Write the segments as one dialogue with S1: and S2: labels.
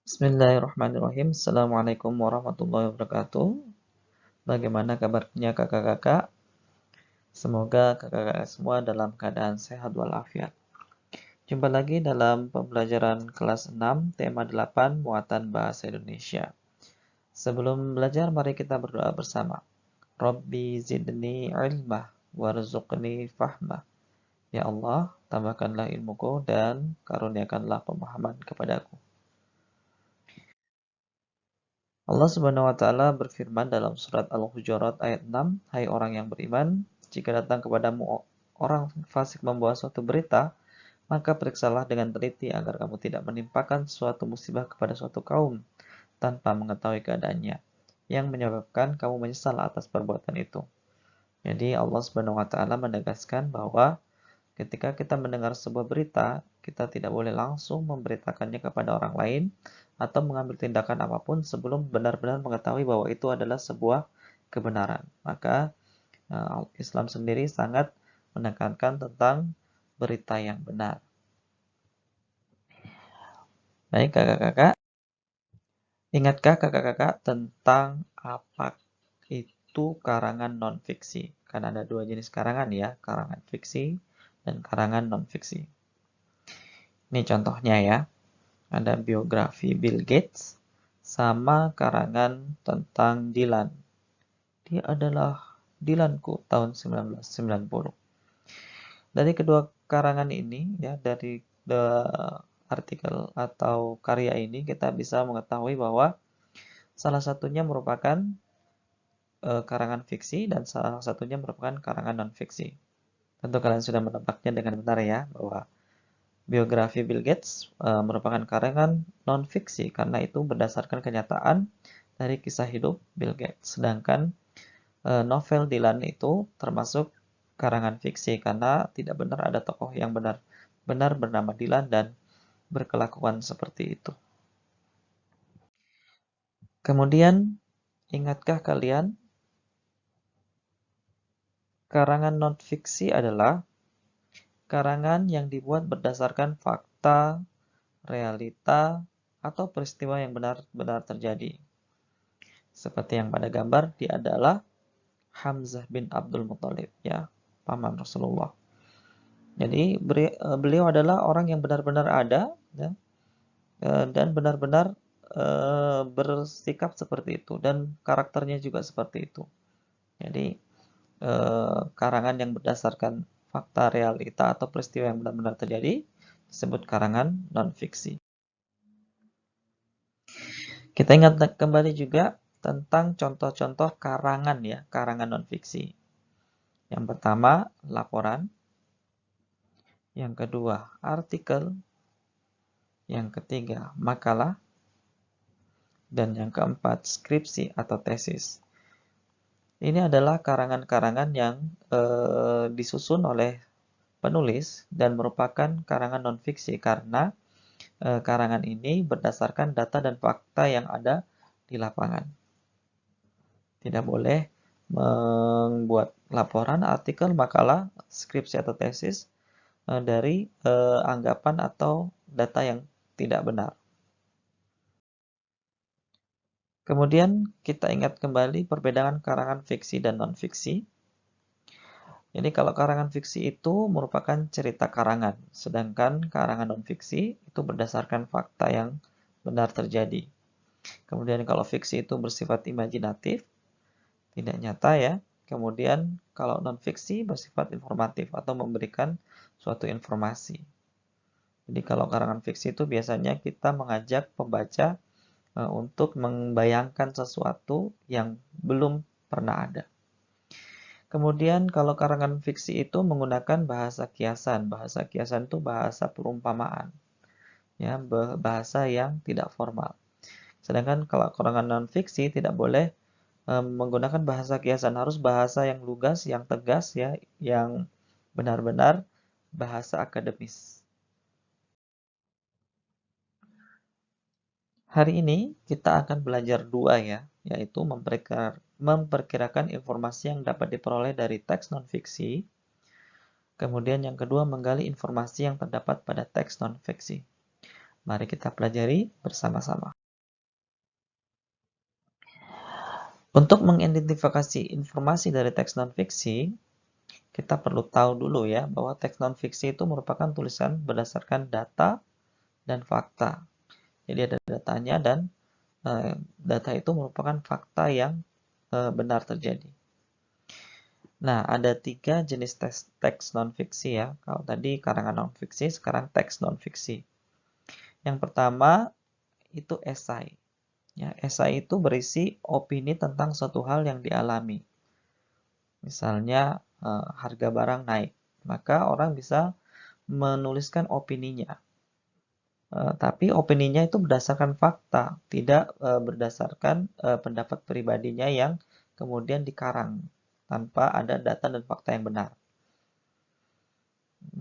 S1: Bismillahirrahmanirrahim. Assalamualaikum warahmatullahi wabarakatuh. Bagaimana kabarnya kakak-kakak? Semoga kakak-kakak semua dalam keadaan sehat walafiat. Jumpa lagi dalam pembelajaran kelas 6, tema 8, muatan bahasa Indonesia. Sebelum belajar, mari kita berdoa bersama. Rabbi zidni ilmah warzuqni fahmah. Ya Allah, tambahkanlah ilmuku dan karuniakanlah pemahaman kepadaku. Allah Subhanahu wa taala berfirman dalam surat Al-Hujurat ayat 6, "Hai orang yang beriman, jika datang kepadamu orang fasik membawa suatu berita, maka periksalah dengan teliti agar kamu tidak menimpakan suatu musibah kepada suatu kaum tanpa mengetahui keadaannya, yang menyebabkan kamu menyesal atas perbuatan itu." Jadi Allah Subhanahu wa taala menegaskan bahwa ketika kita mendengar sebuah berita, kita tidak boleh langsung memberitakannya kepada orang lain atau mengambil tindakan apapun sebelum benar-benar mengetahui bahwa itu adalah sebuah kebenaran. Maka Islam sendiri sangat menekankan tentang berita yang benar. Baik kakak-kakak, ingatkah kakak-kakak tentang apa itu karangan non-fiksi? Karena ada dua jenis karangan ya, karangan fiksi dan karangan non-fiksi. Ini contohnya ya. Ada biografi Bill Gates sama karangan tentang Dylan. Dia adalah Dylanku tahun 1990. Dari kedua karangan ini ya, dari artikel atau karya ini kita bisa mengetahui bahwa salah satunya merupakan karangan fiksi dan salah satunya merupakan karangan non-fiksi. Tentu kalian sudah menebaknya dengan benar ya, bahwa biografi Bill Gates merupakan karangan non-fiksi karena itu berdasarkan kenyataan dari kisah hidup Bill Gates. Sedangkan novel Dylan itu termasuk karangan fiksi karena tidak benar ada tokoh yang benar bernama Dylan dan berkelakuan seperti itu. Kemudian, ingatkah kalian karangan non-fiksi adalah karangan yang dibuat berdasarkan fakta, realita, atau peristiwa yang benar-benar terjadi. Seperti yang pada gambar, dia adalah Hamzah bin Abdul Muthalib, ya, paman Rasulullah. Jadi beliau adalah orang yang benar-benar ada, ya, dan benar-benar bersikap seperti itu, dan karakternya juga seperti itu. Jadi karangan yang berdasarkan fakta, realita, atau peristiwa yang benar-benar terjadi disebut karangan non-fiksi. Kita ingat kembali juga tentang contoh-contoh karangan ya, karangan non-fiksi. Yang pertama, laporan. Yang kedua, artikel. Yang ketiga, makalah. Dan yang keempat, skripsi atau tesis. Ini adalah karangan-karangan yang disusun oleh penulis dan merupakan karangan non-fiksi karena karangan ini berdasarkan data dan fakta yang ada di lapangan. Tidak boleh membuat laporan, artikel, makalah, skripsi atau tesis dari anggapan atau data yang tidak benar. Kemudian kita ingat kembali perbedaan karangan fiksi dan non-fiksi. Jadi kalau karangan fiksi itu merupakan cerita karangan, sedangkan karangan non-fiksi itu berdasarkan fakta yang benar terjadi. Kemudian kalau fiksi itu bersifat imajinatif, tidak nyata ya. Kemudian kalau non-fiksi bersifat informatif atau memberikan suatu informasi. Jadi kalau karangan fiksi itu biasanya kita mengajak pembaca untuk membayangkan sesuatu yang belum pernah ada. Kemudian kalau karangan fiksi itu menggunakan bahasa kiasan. Bahasa kiasan itu bahasa perumpamaan. Ya, bahasa yang tidak formal. Sedangkan kalau karangan non-fiksi tidak boleh menggunakan bahasa kiasan, harus bahasa yang lugas, yang tegas ya, yang benar-benar bahasa akademis. Hari ini kita akan belajar dua ya, yaitu memperkirakan informasi yang dapat diperoleh dari teks non-fiksi. Kemudian yang kedua, menggali informasi yang terdapat pada teks non-fiksi. Mari kita pelajari bersama-sama. Untuk mengidentifikasi informasi dari teks non-fiksi, kita perlu tahu dulu ya bahwa teks non-fiksi itu merupakan tulisan berdasarkan data dan fakta. Jadi ada datanya dan data itu merupakan fakta yang benar terjadi. Nah, ada 3 jenis teks non-fiksi ya. Kalau tadi karangan non-fiksi, sekarang teks non-fiksi. Yang pertama itu esai. Ya, esai itu berisi opini tentang suatu hal yang dialami. Misalnya harga barang naik, maka orang bisa menuliskan opininya. Tapi opininya itu berdasarkan fakta, tidak berdasarkan pendapat pribadinya yang kemudian dikarang tanpa ada data dan fakta yang benar.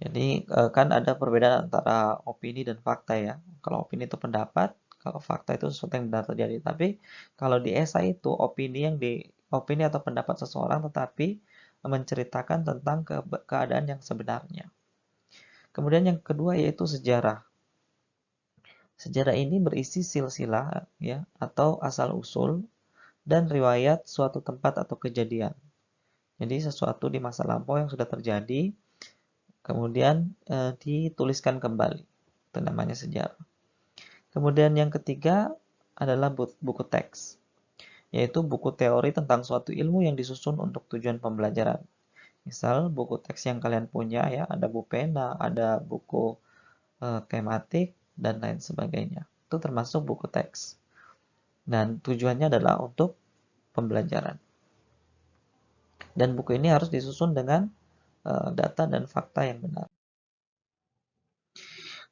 S1: Jadi kan ada perbedaan antara opini dan fakta ya. Kalau opini itu pendapat, kalau fakta itu sesuatu yang benar terjadi. Tapi kalau di esai itu opini atau pendapat seseorang tetapi menceritakan tentang keadaan yang sebenarnya. Kemudian yang kedua yaitu sejarah. Sejarah ini berisi silsilah ya atau asal usul dan riwayat suatu tempat atau kejadian. Jadi sesuatu di masa lampau yang sudah terjadi kemudian dituliskan kembali. Itu namanya sejarah. Kemudian yang ketiga adalah buku teks, yaitu buku teori tentang suatu ilmu yang disusun untuk tujuan pembelajaran. Misal buku teks yang kalian punya ya, ada buku pena, ada buku tematik, dan lain sebagainya. Itu termasuk buku teks. Dan tujuannya adalah untuk pembelajaran. Dan buku ini harus disusun dengan data dan fakta yang benar.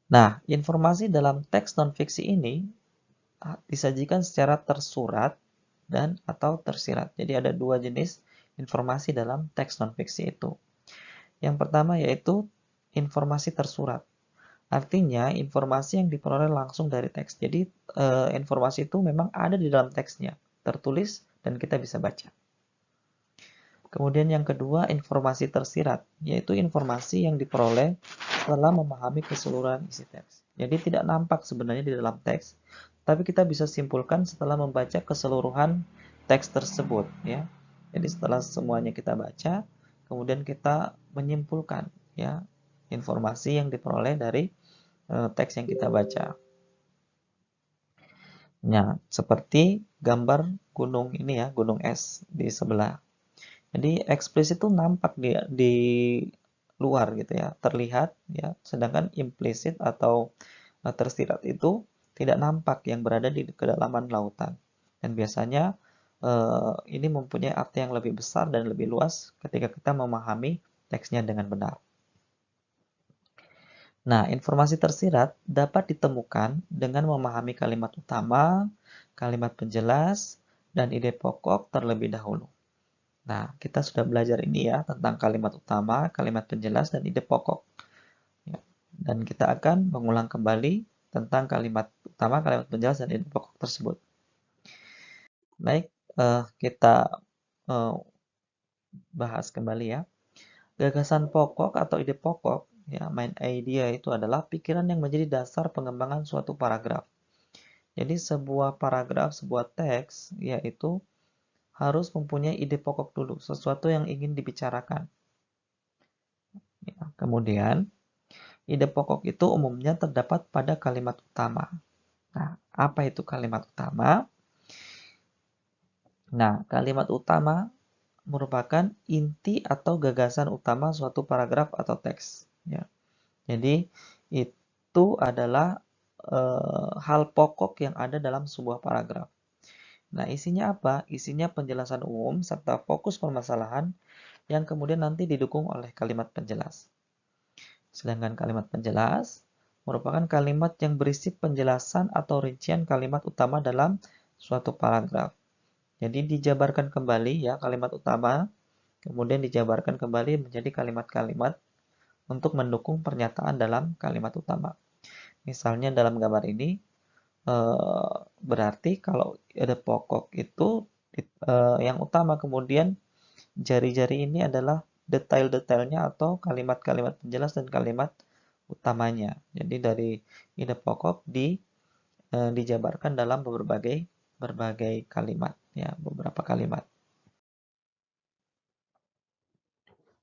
S1: Nah, informasi dalam teks non-fiksi ini disajikan secara tersurat dan atau tersirat. Jadi ada 2 jenis informasi dalam teks non-fiksi itu. Yang pertama yaitu informasi tersurat. Artinya informasi yang diperoleh langsung dari teks. Jadi informasi itu memang ada di dalam teksnya, tertulis dan kita bisa baca. Kemudian yang kedua, informasi tersirat, yaitu informasi yang diperoleh setelah memahami keseluruhan isi teks. Jadi tidak nampak sebenarnya di dalam teks, tapi kita bisa simpulkan setelah membaca keseluruhan teks tersebut, ya. Jadi setelah semuanya kita baca, kemudian kita menyimpulkan, ya, informasi yang diperoleh dari teks yang kita baca. Nah, seperti gambar gunung ini ya, gunung es di sebelah. Jadi eksplisit itu nampak di luar gitu ya, terlihat ya, sedangkan implisit atau tersirat itu tidak nampak yang berada di kedalaman lautan. Dan biasanya ini mempunyai arti yang lebih besar dan lebih luas ketika kita memahami teksnya dengan benar. Nah, informasi tersirat dapat ditemukan dengan memahami kalimat utama, kalimat penjelas, dan ide pokok terlebih dahulu. Nah, kita sudah belajar ini ya tentang kalimat utama, kalimat penjelas, dan ide pokok. Ya. Dan kita akan mengulang kembali tentang kalimat utama, kalimat penjelas, dan ide pokok tersebut. Baik, kita bahas kembali ya. Gagasan pokok atau ide pokok, ya main idea itu adalah pikiran yang menjadi dasar pengembangan suatu paragraf. Jadi sebuah paragraf, sebuah teks, yaitu harus mempunyai ide pokok dulu, sesuatu yang ingin dibicarakan. Ya, kemudian, ide pokok itu umumnya terdapat pada kalimat utama. Nah, apa itu kalimat utama? Nah, kalimat utama merupakan inti atau gagasan utama suatu paragraf atau teks. Ya. Jadi, itu adalah hal pokok yang ada dalam sebuah paragraf. Nah, isinya apa? Isinya penjelasan umum serta fokus permasalahan yang kemudian nanti didukung oleh kalimat penjelas. Sedangkan kalimat penjelas merupakan kalimat yang berisi penjelasan atau rincian kalimat utama dalam suatu paragraf. Jadi dijabarkan kembali ya kalimat utama, kemudian dijabarkan kembali menjadi kalimat-kalimat untuk mendukung pernyataan dalam kalimat utama. Misalnya dalam gambar ini, berarti kalau ada pokok itu yang utama, kemudian jari-jari ini adalah detail-detailnya atau kalimat-kalimat penjelas dan kalimat utamanya. Jadi dari ide pokok dijabarkan dalam berbagai kalimat ya, beberapa kalimat.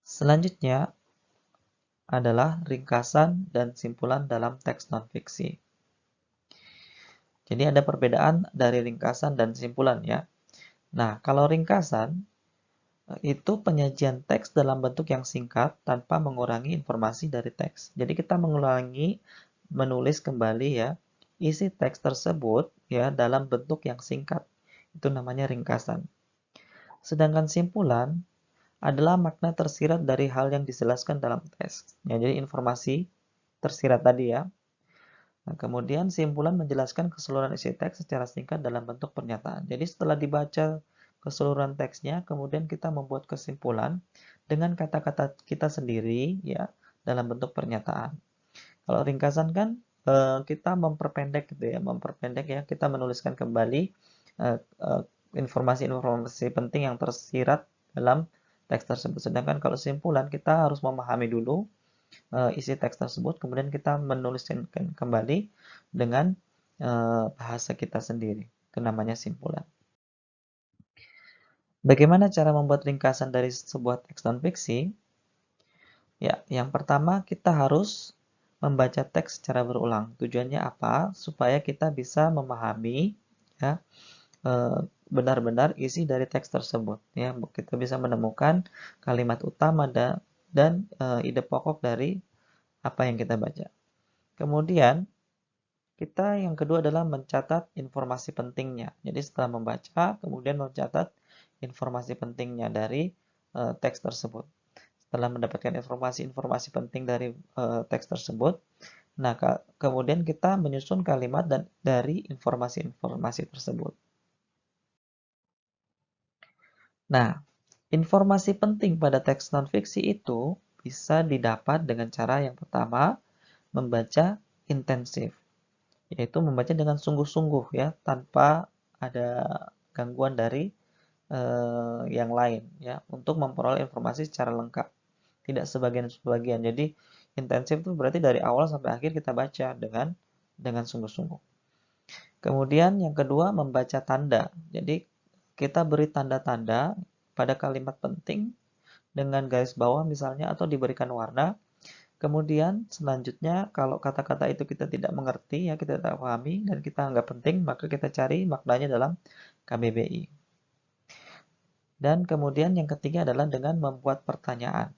S1: Selanjutnya adalah ringkasan dan simpulan dalam teks non-fiksi. Jadi ada perbedaan dari ringkasan dan simpulan ya. Nah, kalau ringkasan itu penyajian teks dalam bentuk yang singkat tanpa mengurangi informasi dari teks. Jadi kita menulis kembali ya isi teks tersebut ya dalam bentuk yang singkat. Itu namanya ringkasan. Sedangkan simpulan adalah makna tersirat dari hal yang dijelaskan dalam teks. Ya, jadi informasi tersirat tadi ya. Nah, kemudian simpulan menjelaskan keseluruhan isi teks secara singkat dalam bentuk pernyataan. Jadi setelah dibaca keseluruhan teksnya, kemudian kita membuat kesimpulan dengan kata-kata kita sendiri ya dalam bentuk pernyataan. Kalau ringkasan kan kita memperpendek gitu ya, kita menuliskan kembali informasi-informasi penting yang tersirat dalam teks tersebut. Sedangkan kalau simpulan kita harus memahami dulu isi teks tersebut, kemudian kita menuliskan kembali dengan bahasa kita sendiri. Itu namanya simpulan. Bagaimana cara membuat ringkasan dari sebuah teks non-fiksi? Ya, yang pertama kita harus membaca teks secara berulang. Tujuannya apa? Supaya kita bisa memahami ya benar-benar isi dari teks tersebut. Ya, kita bisa menemukan kalimat utama dan ide pokok dari apa yang kita baca. Kemudian kita yang kedua adalah mencatat informasi pentingnya. Jadi setelah membaca, kemudian mencatat informasi pentingnya dari teks tersebut. Setelah mendapatkan informasi-informasi penting dari teks tersebut, nah kemudian kita menyusun kalimat dari informasi-informasi tersebut. Nah, informasi penting pada teks non-fiksi itu bisa didapat dengan cara yang pertama, membaca intensif. Yaitu membaca dengan sungguh-sungguh ya, tanpa ada gangguan dari yang lain ya, untuk memperoleh informasi secara lengkap. Tidak sebagian-sebagian. Jadi intensif itu berarti dari awal sampai akhir kita baca dengan sungguh-sungguh. Kemudian yang kedua membaca tanda. Jadi kita beri tanda-tanda pada kalimat penting dengan garis bawah misalnya atau diberikan warna. Kemudian selanjutnya kalau kata-kata itu kita tidak mengerti ya, kita tidak pahami dan kita anggap penting, maka kita cari maknanya dalam KBBI. Dan kemudian yang ketiga adalah dengan membuat pertanyaan,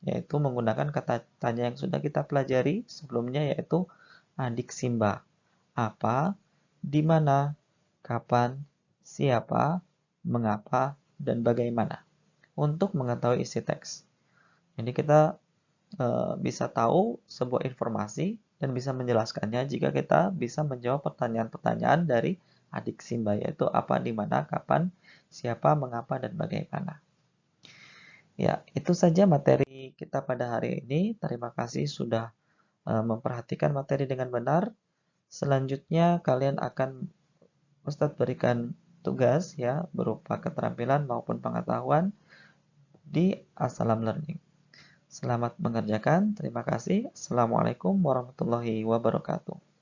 S1: yaitu menggunakan kata tanya yang sudah kita pelajari sebelumnya, yaitu adik Simba. Apa, di mana, kapan, siapa, mengapa, dan bagaimana. Untuk mengetahui isi teks. Jadi kita bisa tahu sebuah informasi dan bisa menjelaskannya jika kita bisa menjawab pertanyaan-pertanyaan dari adik Simba, yaitu apa, di mana, kapan, siapa, mengapa, dan bagaimana. Ya, itu saja materi kita pada hari ini. Terima kasih sudah memperhatikan materi dengan benar. Selanjutnya kalian akan Ustadz berikan tugas ya berupa keterampilan maupun pengetahuan di Assalam Learning. Selamat mengerjakan. Terima kasih. Assalamualaikum warahmatullahi wabarakatuh.